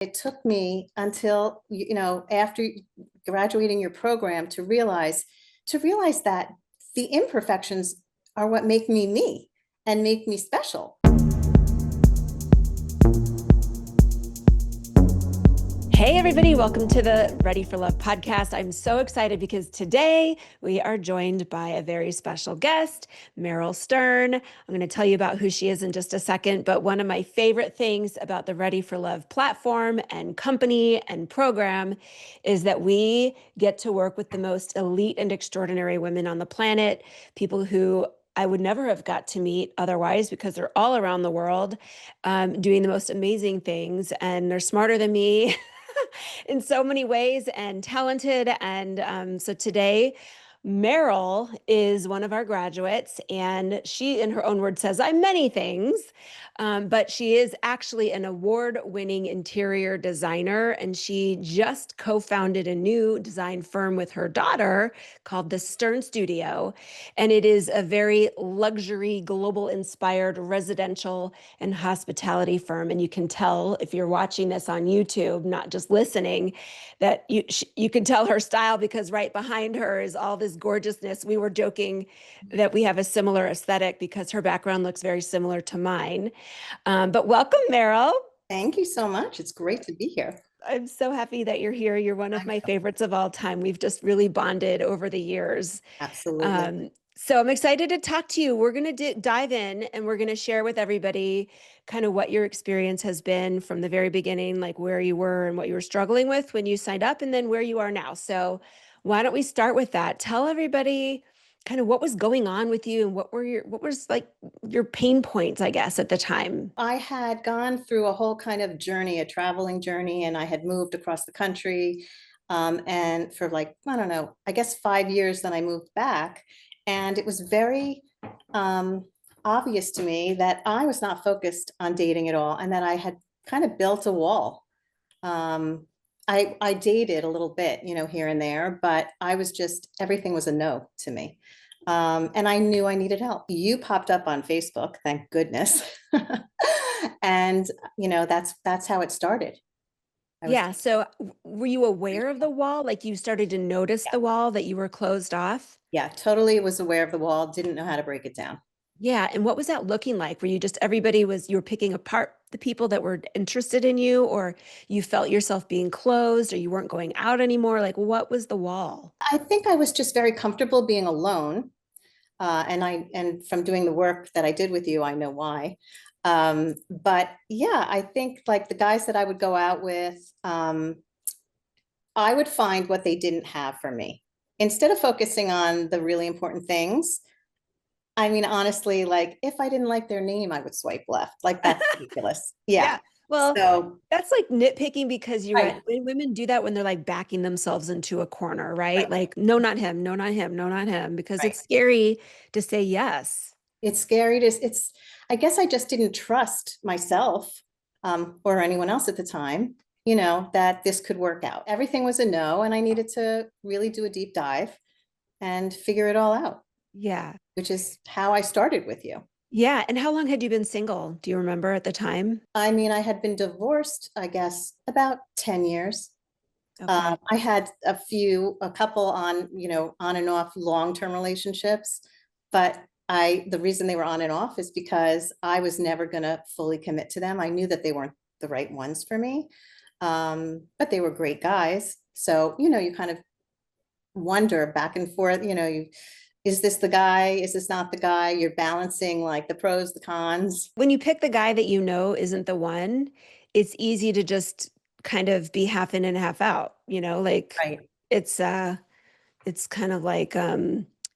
It took me until, after graduating your program to realize that the imperfections are what make me me and make me special. Hey, everybody, welcome to the Ready for Love podcast. I'm so excited because today we are joined by a very special guest, Meryl Stern. I'm going to tell you about who she is in just a second, but one of my favorite things about the Ready for Love platform and company and program is that we get to work with the most elite and extraordinary women on the planet, people who I would never have got to meet otherwise because they're all around the world doing the most amazing things, and they're smarter than me. In so many ways and talented. And so today, Meryl is one of our graduates, and she, in her own words, says, I'm many things, but she is actually an award-winning interior designer, and she just co-founded a new design firm with her daughter called the Stern Studio, and it is a very luxury, global-inspired residential and hospitality firm. And you can tell if you're watching this on YouTube, not just listening, that you can tell her style because right behind her is all this gorgeousness. We were joking that we have a similar aesthetic because her background looks very similar to mine. But welcome, Meryl. Thank you so much. It's great to be here. I'm so happy that you're here. You're one of my favorites of all time. We've just really bonded over the years. Absolutely. So I'm excited to talk to you. We're going to dive in and we're going to share with everybody kind of what your experience has been from the very beginning, like where you were and what you were struggling with when you signed up, and then where you are now. So why don't we start with that? Tell everybody kind of what was going on with you and what was like your pain points, I guess, at the time. I had gone through a whole kind of journey, a traveling journey, and I had moved across the country. And for like, I don't know, I guess 5 years, then I moved back. And it was very obvious to me that I was not focused on dating at all and that I had kind of built a wall. I dated a little bit, here and there, but I was just, everything was a no to me. And I knew I needed help. You popped up on Facebook, thank goodness. And that's how it started. Yeah. So were you aware of the wall? Like you started to notice Yeah, the wall that you were closed off? yeah, totally was aware of the wall, didn't know how to break it down. Yeah. And what was that looking like? Were you just you were picking apart the people that were interested in you, or you felt yourself being closed, or you weren't going out anymore? Like what was the wall? I think I was just very comfortable being alone. And from doing the work that I did with you, I know why. But yeah, I think like the guys that I would go out with, I would find what they didn't have for me. Instead of focusing on the really important things, I mean, honestly, like if I didn't like their name, I would swipe left. Like that's ridiculous. Yeah. Yeah. Well, So, that's like nitpicking because right, when women do that when they're like backing themselves into a corner, right? right, Like, no, not him, no, not him, no, not him, because right. it's scary to say yes. It's scary to, I guess I just didn't trust myself, or anyone else at the time, that this could work out. Everything was a no, and I needed to really do a deep dive and figure it all out, Yeah. which is how I started with you. Yeah. And how long had you been single? Do you remember at the time? I mean, I had been divorced, I guess, about 10 years. Okay. I had a couple on, on and off long-term relationships, but the reason they were on and off is because I was never going to fully commit to them. I knew that they weren't the right ones for me. But they were great guys. So, you kind of wonder back and forth, is this the guy? Is this not the guy? You're balancing like the pros, the cons. When you pick the guy that you know isn't the one, it's easy to just kind of be half in and half out, like Right. it's it's kind of like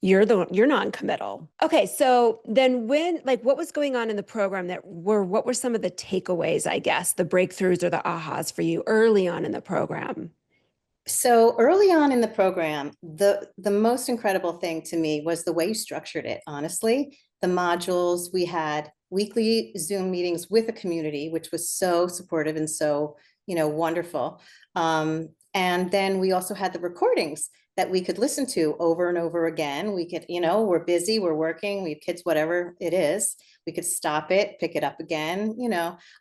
you're non-committal. Okay, so then what was going on in the program what were some of the takeaways, I guess, the breakthroughs or the ahas for you early on in the program? So early on in the program, the most incredible thing to me was the way you structured it, honestly. The modules, we had weekly Zoom meetings with a community, which was so supportive and so, wonderful. And then we also had the recordings that we could listen to over and over again. We could, we're busy, we're working, we have kids, whatever it is. We could stop it, pick it up again.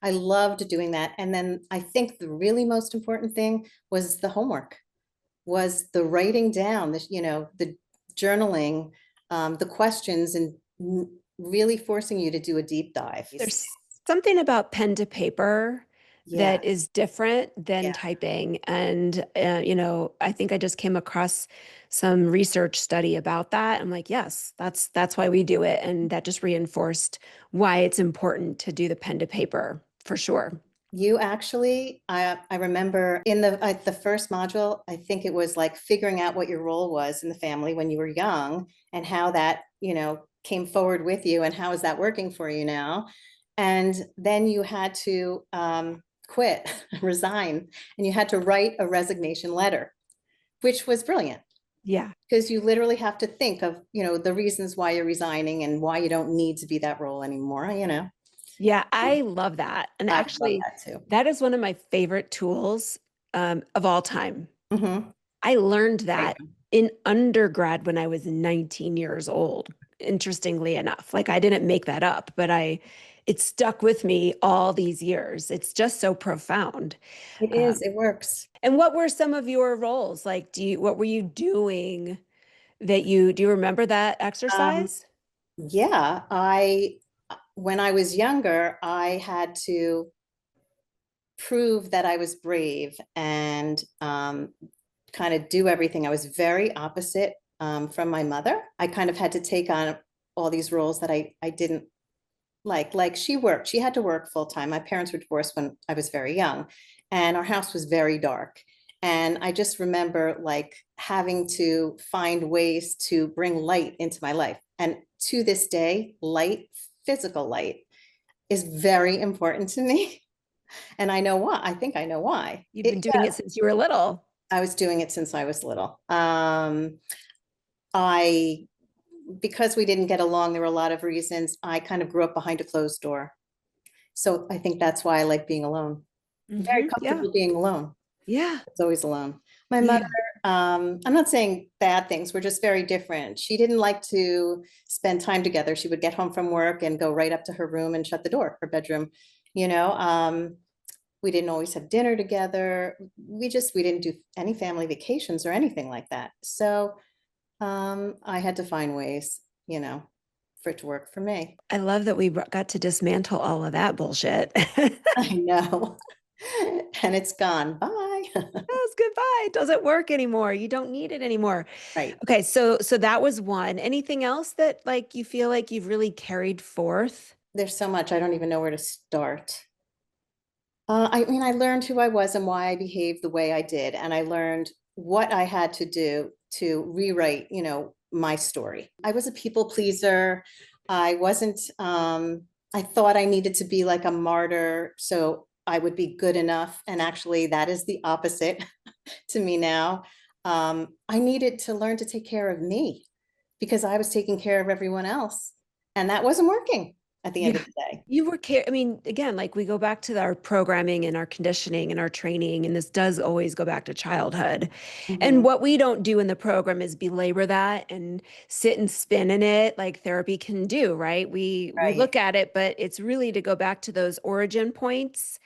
I loved doing that. And then I think the really most important thing was the homework, was the writing down, the journaling, the questions, and really forcing you to do a deep dive. There's something about pen to paper Yeah, that is different than yeah. typing. And, I think I just came across some research study about that. I'm like, yes, that's why we do it. And that just reinforced why it's important to do the pen to paper for sure. You actually, I remember in the first module, I think it was like figuring out what your role was in the family when you were young, and how that, came forward with you, and how is that working for you now? And then you had to quit, resign, and you had to write a resignation letter, which was brilliant, Yeah. because you literally have to think of, the reasons why you're resigning and why you don't need to be that role anymore. Yeah, I love that. And I love actually, that too. that is one of my favorite tools of all time. Mhm. I learned Right. that in undergrad when I was 19 years old, interestingly enough. Like I didn't make that up, but it stuck with me all these years. It's just so profound. It is, Um, it works. and what were some of your roles? Like, what were you doing do you remember that Um, exercise? yeah, when I was younger, I had to prove that I was brave, and kind of do everything. I was very opposite from my mother. I kind of had to take on all these roles that I didn't like she had to work full time. My parents were divorced when I was very young, and our house was very dark. And I just remember like having to find ways to bring light into my life. And to this day, light, physical light, is very important to me. And I know why. I think I know why. You've been doing it since you were little. I was doing it since I was little. I Because we didn't get along, there were a lot of reasons. I kind of grew up behind a closed door. So I think that's why I like being alone. Very Yeah. comfortable being alone. Yeah. It's always alone. My mother, Yeah. I'm not saying bad things. We're just very different. She didn't like to spend time together. She would get home from work and go right up to her room and shut the door, her bedroom. You know, we didn't always have dinner together. We didn't do any family vacations or anything like that. So I had to find ways, for it to work for me. I love that we got to dismantle all of that bullshit. I know. And it's gone. Bye. Yes, goodbye. It doesn't work anymore. You don't need it anymore. Right. Okay, so that was one. Anything else that like you feel like you've really carried forth? There's so much, I don't even know where to start. I mean, I learned who I was and why I behaved the way I did. And I learned what I had to do to rewrite, my story. I was a people pleaser. I wasn't, I thought I needed to be like a martyr, so I would be good enough. And actually, that is the opposite to me now. I needed to learn to take care of me, because I was taking care of everyone else. And that wasn't working at the end Yeah. of the day. You were I mean, again, like we go back to our programming and our conditioning and our training, and this does always go back to childhood. And Mhm. what we don't do in the program is belabor that and sit and spin in it like therapy can do, right? We Right, look at it, but it's really to go back to those origin points,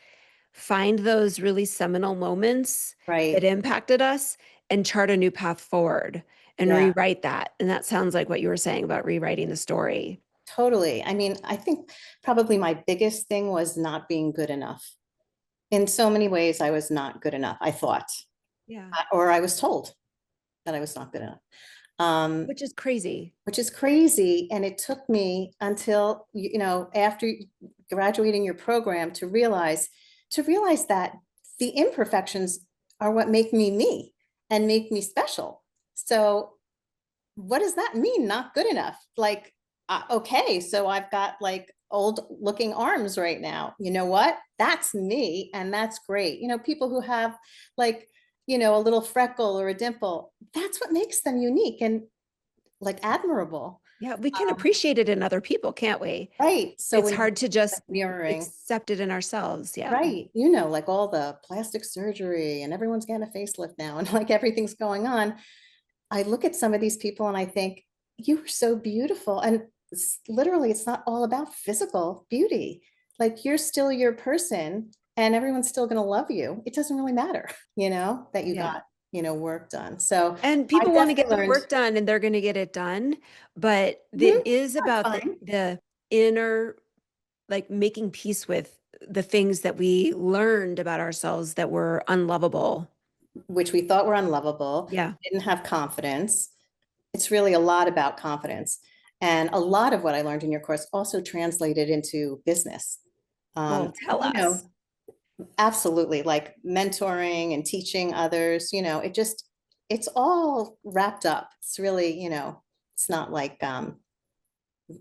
find those really seminal moments that right. impacted us and chart a new path forward and Yeah. rewrite that. And that sounds like what you were saying about rewriting the story. Totally. I mean, I think probably my biggest thing was not being good enough. In so many ways, I was not good enough, I thought, Yeah. or I was told that I was not good enough, Which is crazy. which is crazy. And it took me until, after graduating your program, to realize that the imperfections are what make me me and make me special. So what does that mean? Not good enough. Like, okay, so I've got like old looking arms right now. You know what? That's me. And that's great. People who have like, a little freckle or a dimple, that's what makes them unique and like admirable. Yeah, we can Um, appreciate it in other people, can't we? right. So It's when hard to just mirroring, accept it in ourselves. Yeah. right, like all the plastic surgery and everyone's getting a facelift now and like everything's going on. I look at some of these people and I think, you are so beautiful. And literally, it's not all about physical beauty. Like you're still your person and everyone's still going to love you. It doesn't really matter, that you Yeah. got, work done. So And I people want to get definitely their learned, work done and they're going to get it done. But mhm, it is that's about fine, the inner, like making peace with the things that we learned about ourselves that were unlovable. which we thought were unlovable, Yeah. didn't have confidence. It's really a lot about confidence. And a lot of what I learned in your course also translated into business. Well, And, tell us. absolutely, like mentoring and teaching others, it's all wrapped up. It's really, it's not like,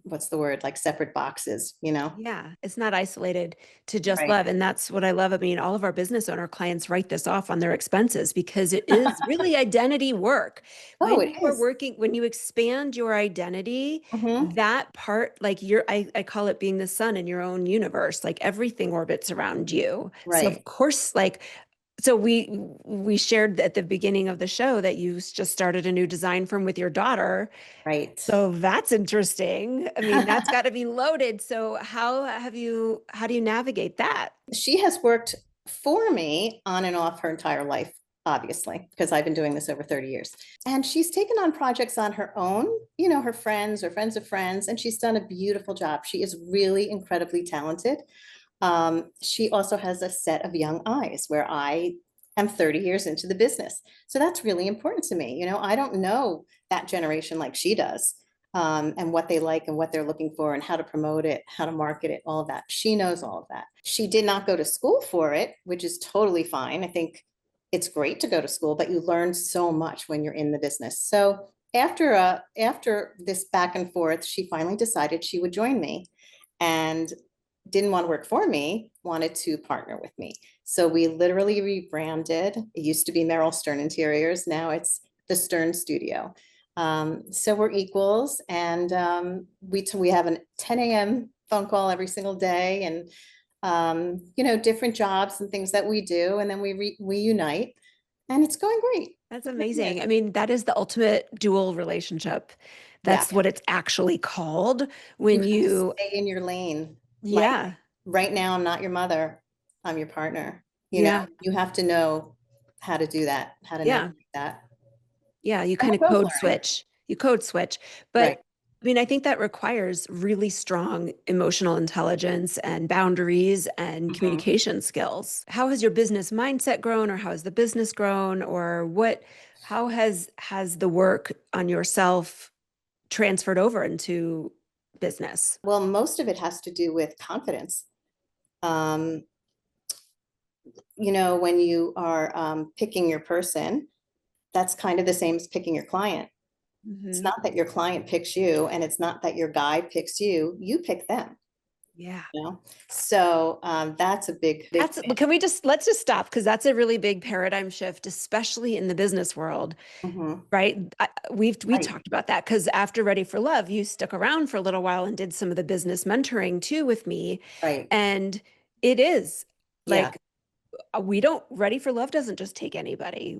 what's the word, like separate boxes. Yeah, it's not isolated to just Right. love. And that's what I love. I mean, all of our business owner clients write this off on their expenses because it is really identity work. Oh, When it you are is. working, when you expand your identity, Mhm. that part, like I call it being the sun in your own universe, like everything orbits around you. So of Right, course, like, so we shared at the beginning of the show that you just started a new design firm with your daughter. right. So that's interesting. I mean, that's got to be loaded. So how do you navigate that? She has worked for me on and off her entire life, obviously, because I've been doing this over 30 years. And she's taken on projects on her own, her friends or friends of friends, and she's done a beautiful job. She is really incredibly talented. She also has a set of young eyes where I am 30 years into the business. So that's really important to me. I don't know that generation like she does, and what they like and what they're looking for and how to promote it, how to market it, all of that. She knows all of that. She did not go to school for it, which is totally fine. I think it's great to go to school, but you learn so much when you're in the business. So after this back and forth, she finally decided she would join me. And didn't want to work for me, wanted to partner with me. So we literally rebranded. It used to be Meryl Stern Interiors. Now it's the Stern Studio. So we're equals, and we have a 10 a.m. phone call every single day, and different jobs and things that we do, and then we unite, and it's going great. That's It really amazing. is. I mean, that is the ultimate dual relationship. Yeah, That's what it's actually called you when have to you, stay in your lane. Like yeah, right now, I'm not your mother. I'm your partner. yeah, You have to know how to do that, how to yeah. navigate that. Yeah, you And kind of we're both code learning. switch. You code switch. Right. But I mean, I think that requires really strong emotional intelligence and boundaries and Mhm. communication skills. How has your business mindset grown, or how has the business grown, or how has the work on yourself transferred over into business? Well, most of it has to do with confidence. Um, when you are picking your person, that's kind of the same as picking your client. It's Hmm. not that your client picks you, and it's not that your guy picks you. You pick them. Yeah. So that's a big, big That's, but can we just let's just stop because that's a really big paradigm shift, especially in the business world. thing. Mhm. Right. We Right. talked about that because after Ready for Love, you stuck around for a little while and did some of the business mentoring too with me. Right. And it is Yeah. like we don't Ready for Love doesn't just take anybody.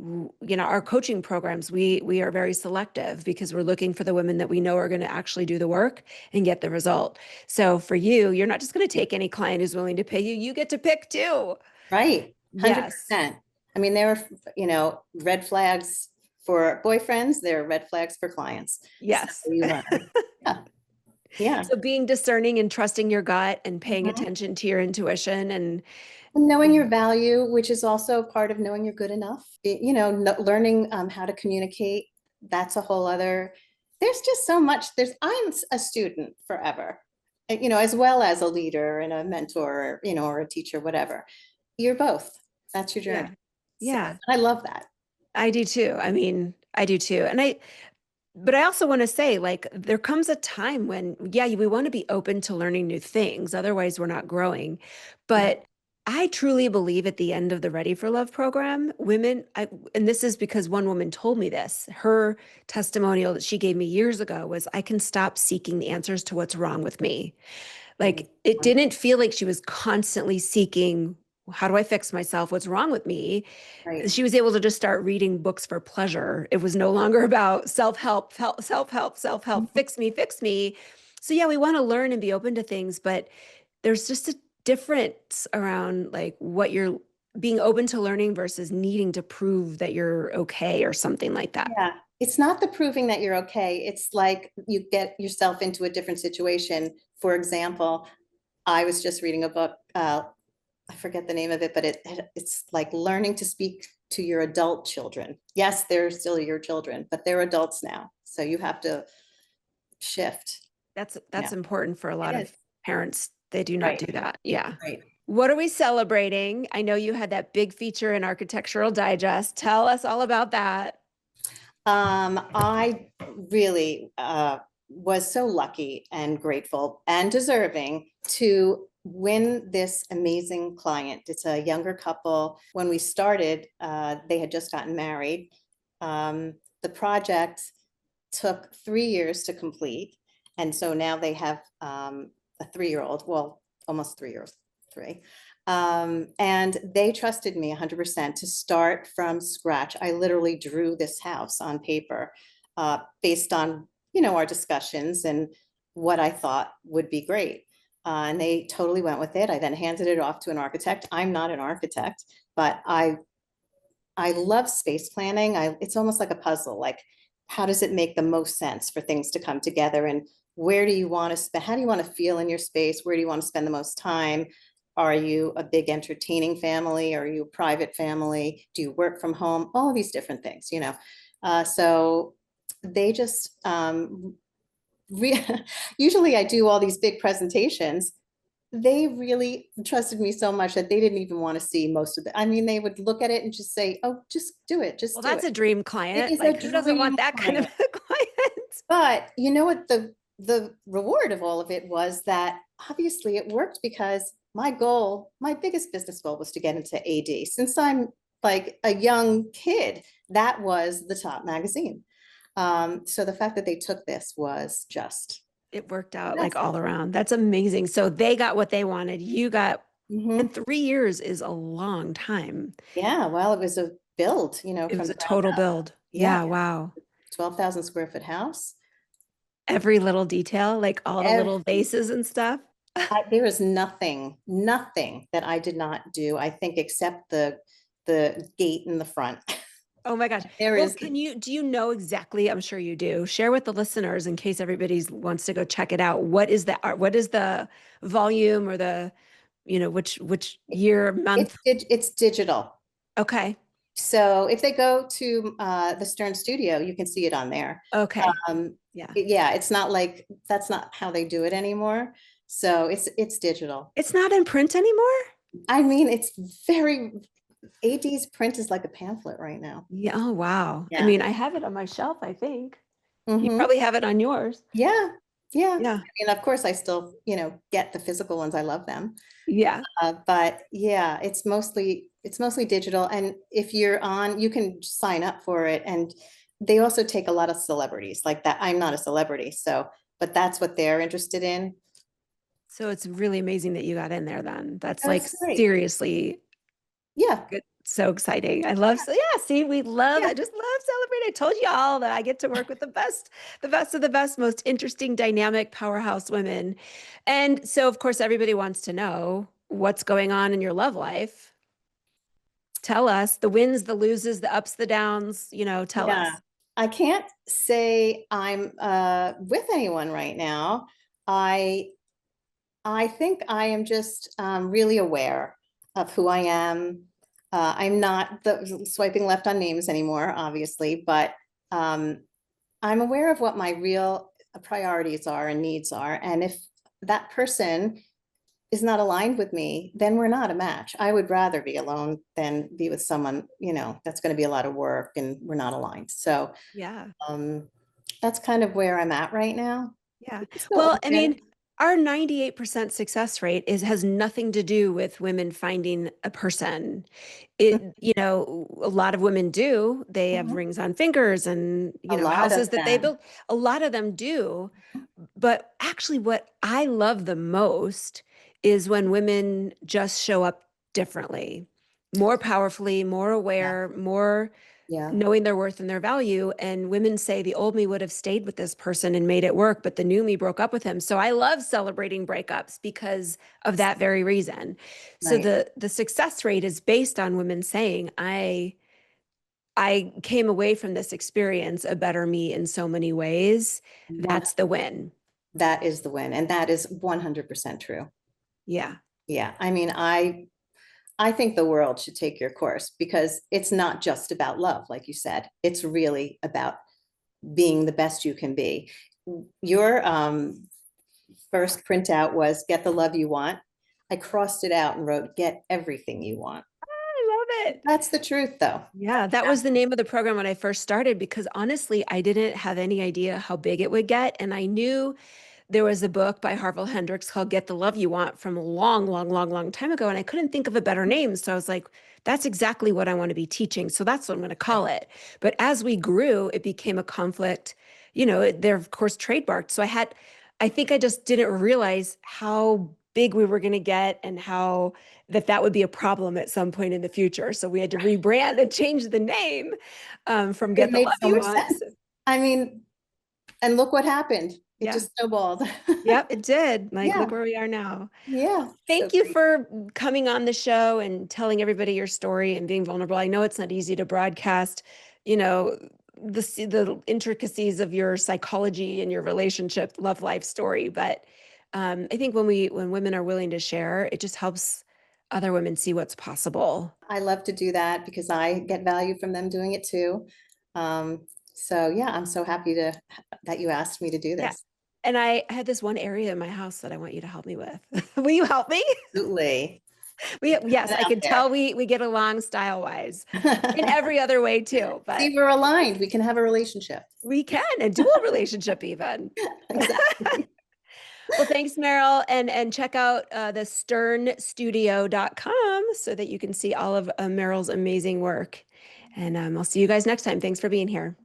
Our coaching programs, we are very selective because we're looking for the women that we know are going to actually do the work and get the result. So for you, you're not just going to take any client who's willing to pay you. You get to pick too. Right. Yes. 100%. I mean, there are, red flags for boyfriends, there are red flags for clients. So Yes. you learn. Yeah. Yeah. So being discerning and trusting your gut and paying Mhm. attention to your intuition and Knowing your value, which is also part of knowing you're good enough, learning how to communicate, that's a whole other, there's just so much. I'm a student forever, as well as a leader and a mentor, or a teacher, whatever. You're both. That's your journey. yeah. So Yeah. I love that. I do too. I mean, I do too. But I also want to say, like, there comes a time when, yeah, we want to be open to learning new things. Otherwise, we're not growing. But I truly believe at the end of the Ready for Love program, and this is because one woman told me this, her testimonial that she gave me years ago was, I can stop seeking the answers to what's wrong with me. Mhm. Like, it didn't feel like she was constantly seeking how do I fix myself? What's wrong with me? Right. She was able to just start reading books for pleasure. It was no longer about self-help, fix me. So yeah, we want to learn and be open to things, but there's just a difference around like what you're being open to learning versus needing to prove that you're okay or something like that. Yeah. It's not the proving that you're okay. It's like you get yourself into a different situation. For example, I was just reading a book, I forget the name of it, but it's like learning to speak to your adult children. Yes, they're still your children, but they're adults now. So you have to shift. That's Yeah, important for a it lot is. of parents. They do not Right, do that. Yeah. right. What are we celebrating? I know you had that big feature in Architectural Digest. Tell us all about that. I really was so lucky and grateful and deserving to win this amazing client. It's a younger couple. When we started, they had just gotten married. The project took 3 years to complete. And so now they have a 3-year-old, well, almost 3 years, three. And they trusted me 100% to start from scratch. I literally drew this house on paper based on, our discussions and what I thought would be great. And they totally went with it. I then handed it off to an architect. I'm not an architect, but I love space planning. It's almost like a puzzle. Like, how does it make the most sense for things to come together? And where do you want to spend? How do you want to feel in your space? Where do you want to spend the most time? Are you a big entertaining family? Are you a private family? Do you work from home? All these different things. So they just usually I do all these big presentations. They really trusted me so much that they didn't even want to see most of it. I mean, they would look at it and just say, "Oh, just do it, Well, just do that's it." a dream It client. is a Like, who doesn't want dream that kind of client. a client? But you know what the reward of all of it was that obviously it worked because my biggest business goal was to get into AD. Since I'm like a young kid, that was the top magazine. So the fact that they took this was just It worked out like fantastic. all around. That's amazing. So they got what they wanted. You got, and Mhm. 3 years is a long time. Yeah, well, it was a build, It from was the a ground total up. build. Yeah, Yeah, wow. 12,000 square foot house. Every little detail, like all the little Every, vases and stuff. there is nothing that I did not do, I think, except the gate in the front. Oh my gosh. There Well, is, do you know exactly? I'm sure you do. Share with the listeners in case everybody wants to go check it out. What is the art? What is the volume or the, which year, month? it's digital. Okay. So if they go to the Stern Studio, you can see it on there. Okay. Um, Yeah. yeah, it's not like that's not how they do it anymore. So it's digital. It's not in print anymore? I mean, it's very AD's print is like a pamphlet right now. Yeah. Oh, wow. I Yeah. mean, I have it on my shelf, I think. You Hmm. probably have it on yours. Yeah. Yeah. Yeah. I mean, of course, I still, get the physical ones. I love them. Yeah. But yeah, it's mostly digital. And if you're on, you can sign up for it. And they also take a lot of celebrities like that. I'm not a celebrity, so, but that's what they're interested in. So it's really amazing that you got in there then. That's Oh, like it's great. seriously Yeah. good. So exciting. I love, so yeah, see, Yeah. I just love celebrating. I told you all that I get to work with the best of the best, most interesting, dynamic powerhouse women. And so, of course, everybody wants to know what's going on in your love life. Tell us the wins, the loses, the ups, the downs, tell Yeah. us. I can't say I'm with anyone right now. I I think I am just really aware of who I am. I'm not swiping left on names anymore, obviously, but um, I'm aware of what my real priorities are and needs are. And if that person is not aligned with me, then we're not a match. I would rather be alone than be with someone, that's going to be a lot of work and we're not aligned. So Yeah. um, that's kind of where I'm at right now. Yeah. Still Well, I open. mean, our 98% success rate has nothing to do with women finding a person. A lot of women do. They have Mhm. rings on fingers and, A lot of houses that they them. build. A lot of them do. But actually, what I love the most is when women just show up differently, more powerfully, more Yeah. aware, more Yeah. knowing their worth and their value. And women say the old me would have stayed with this person and made it work, but the new me broke up with him. So I love celebrating breakups because of that very reason. So Right. the success rate is based on women saying, I came away from this experience a better me in so many ways. One, That's the win. that is the win. And that is 100% true. Yeah. Yeah. I mean, I think the world should take your course because it's not just about love, like you said. It's really about being the best you can be. Your first printout was get the love you want. I crossed it out and wrote get everything you want. I love it. That's the truth, though. Yeah, that was the name of the program when I first started because honestly, I didn't have any idea how big it would get. And I knew there was a book by Harville Hendrix called Get the Love You Want from a long, long, long, long time ago. And I couldn't think of a better name. So I was like, that's exactly what I want to be teaching. So that's what I'm going to call it. But as we grew, it became a conflict. They're of course trademarked. So I think I just didn't realize how big we were going to get and how that would be a problem at some point in the future. So we had to rebrand and change the name from It Get the made Love so You much Want. sense. I mean, and look what happened. It Yeah. just snowballed. Yep, it did. Like, Yeah. look where we are now. Yeah. So Thank you great. for coming on the show and telling everybody your story and being vulnerable. I know it's not easy to broadcast, you know, the intricacies of your psychology and your relationship, love life story, but I think when women are willing to share, it just helps other women see what's possible. I love to do that because I get value from them doing it too. So yeah, I'm so happy that you asked me to do Yeah. this. And I had this one area in my house that I want you to help me with. Will you help me? Absolutely. Yes, Put I it can tell we get along style wise in out every other way too, there. but See, we're aligned. We can have a relationship. we can a dual relationship even. Exactly. Well, thanks, Meryl. And check out the sternstudio.com so that you can see all of Meryl's amazing work. And I'll see you guys next time. Thanks for being here.